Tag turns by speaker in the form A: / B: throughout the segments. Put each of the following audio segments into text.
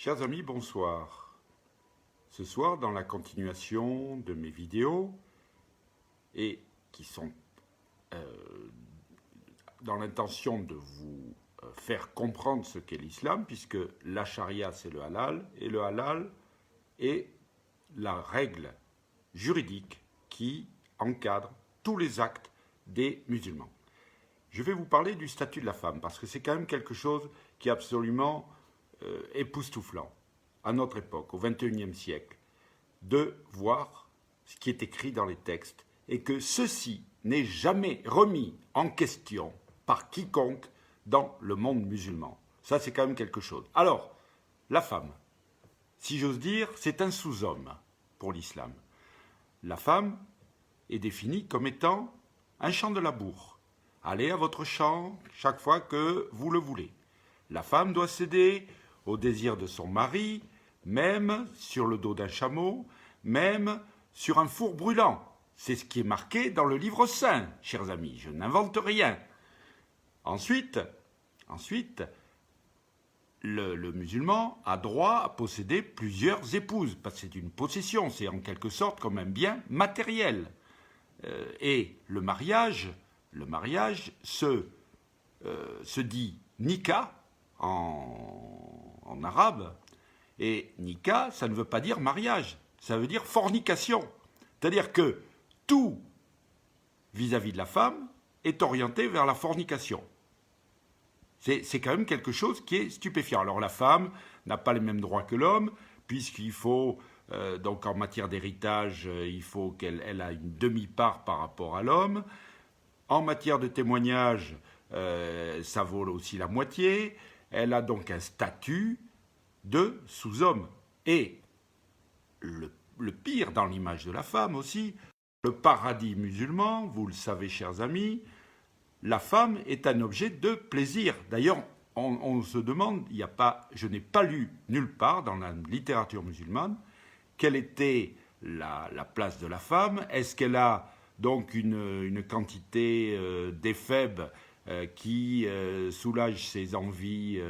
A: Chers amis, bonsoir. Ce soir, dans la continuation de mes vidéos, et qui sont dans l'intention de vous faire comprendre ce qu'est l'islam, puisque la charia c'est le halal, et le halal est la règle juridique qui encadre tous les actes des musulmans. Je vais vous parler du statut de la femme, parce que c'est quand même quelque chose qui est absolument époustouflant à notre époque, au XXIe siècle, de voir ce qui est écrit dans les textes et que ceci n'est jamais remis en question par quiconque dans le monde musulman. Ça, c'est quand même quelque chose. Alors, la femme, si j'ose dire, c'est un sous-homme pour l'islam. La femme est définie comme étant un champ de labour. Allez à votre champ chaque fois que vous le voulez. La femme doit céder au désir de son mari, même sur le dos d'un chameau, même sur un four brûlant. C'est ce qui est marqué dans le livre saint, chers amis, je n'invente rien. Ensuite, le musulman a droit à posséder plusieurs épouses, parce que c'est une possession, c'est en quelque sorte comme un bien matériel. Et le mariage se dit nikah en arabe, et nikah, ça ne veut pas dire mariage, ça veut dire fornication. C'est-à-dire que tout vis-à-vis de la femme est orienté vers la fornication. C'est quand même quelque chose qui est stupéfiant. Alors la femme n'a pas les mêmes droits que l'homme, puisqu'il faut, donc en matière d'héritage, il faut qu'elle ait une demi-part par rapport à l'homme. En matière de témoignage, ça vaut aussi la moitié. Elle a donc un statut de sous-homme. Et le pire dans l'image de la femme aussi, le paradis musulman, vous le savez chers amis, la femme est un objet de plaisir. D'ailleurs, on se demande, je n'ai pas lu nulle part dans la littérature musulmane quelle était la place de la femme. Est-ce qu'elle a donc une quantité d'éphèbes qui soulage ses envies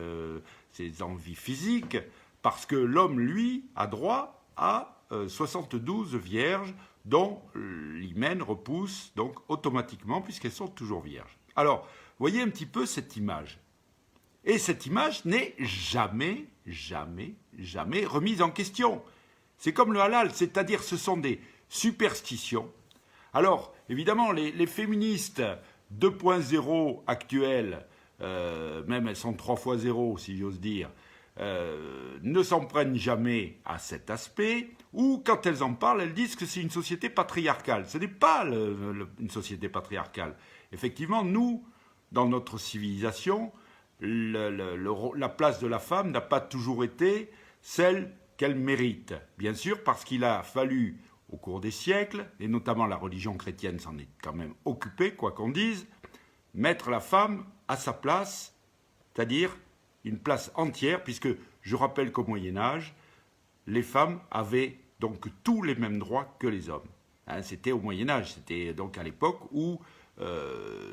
A: physiques, parce que l'homme, lui, a droit à 72 vierges dont l'hymen repousse donc automatiquement puisqu'elles sont toujours vierges. Alors, voyez un petit peu cette image. Et cette image n'est jamais remise en question. C'est comme le halal, c'est-à-dire ce sont des superstitions. Alors, évidemment, les féministes 2.0 actuelles, même elles sont 3 fois 0 si j'ose dire, ne s'en prennent jamais à cet aspect, ou quand elles en parlent, elles disent que c'est une société patriarcale. Ce n'est pas une société patriarcale. Effectivement, nous, dans notre civilisation, la place de la femme n'a pas toujours été celle qu'elle mérite. Bien sûr, parce qu'il a fallu, au cours des siècles, et notamment la religion chrétienne s'en est quand même occupée, quoi qu'on dise, mettre la femme à sa place, c'est-à-dire une place entière, puisque je rappelle qu'au Moyen-Âge, les femmes avaient donc tous les mêmes droits que les hommes. Hein, c'était au Moyen-Âge, c'était donc à l'époque où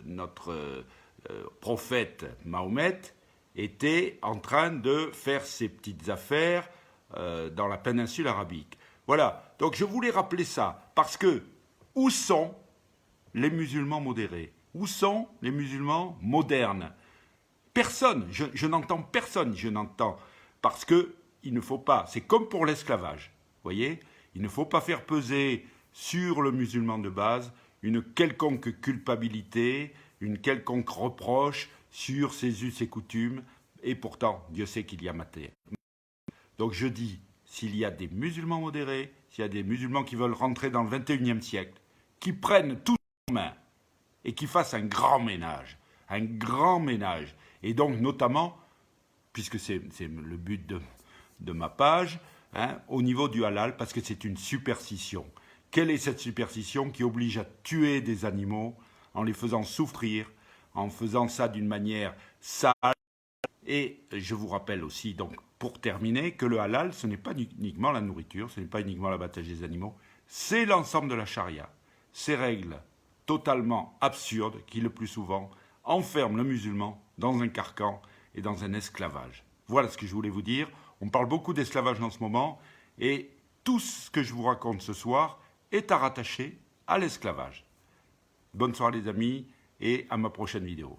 A: notre prophète Mahomet était en train de faire ses petites affaires dans la péninsule arabique. Voilà, donc je voulais rappeler ça, parce que où sont les musulmans modérés? Où sont les musulmans modernes? Personne, je n'entends personne, parce que il ne faut pas, c'est comme pour l'esclavage, voyez, il ne faut pas faire peser sur le musulman de base une quelconque culpabilité, une quelconque reproche sur ses us et coutumes, et pourtant, Dieu sait qu'il y a matière. Donc je dis, s'il y a des musulmans modérés, s'il y a des musulmans qui veulent rentrer dans le XXIe siècle, qui prennent tout en main et qui fassent un grand ménage, et donc notamment, puisque c'est le but de ma page, hein, au niveau du halal, parce que c'est une superstition. Quelle est cette superstition qui oblige à tuer des animaux en les faisant souffrir, en faisant ça d'une manière sale? Et je vous rappelle aussi, donc, pour terminer, que le halal, ce n'est pas uniquement la nourriture, ce n'est pas uniquement l'abattage des animaux, c'est l'ensemble de la charia. Ces règles totalement absurdes qui, le plus souvent, enferment le musulman dans un carcan et dans un esclavage. Voilà ce que je voulais vous dire. On parle beaucoup d'esclavage en ce moment, et tout ce que je vous raconte ce soir est à rattacher à l'esclavage. Bonne soirée les amis, et à ma prochaine vidéo.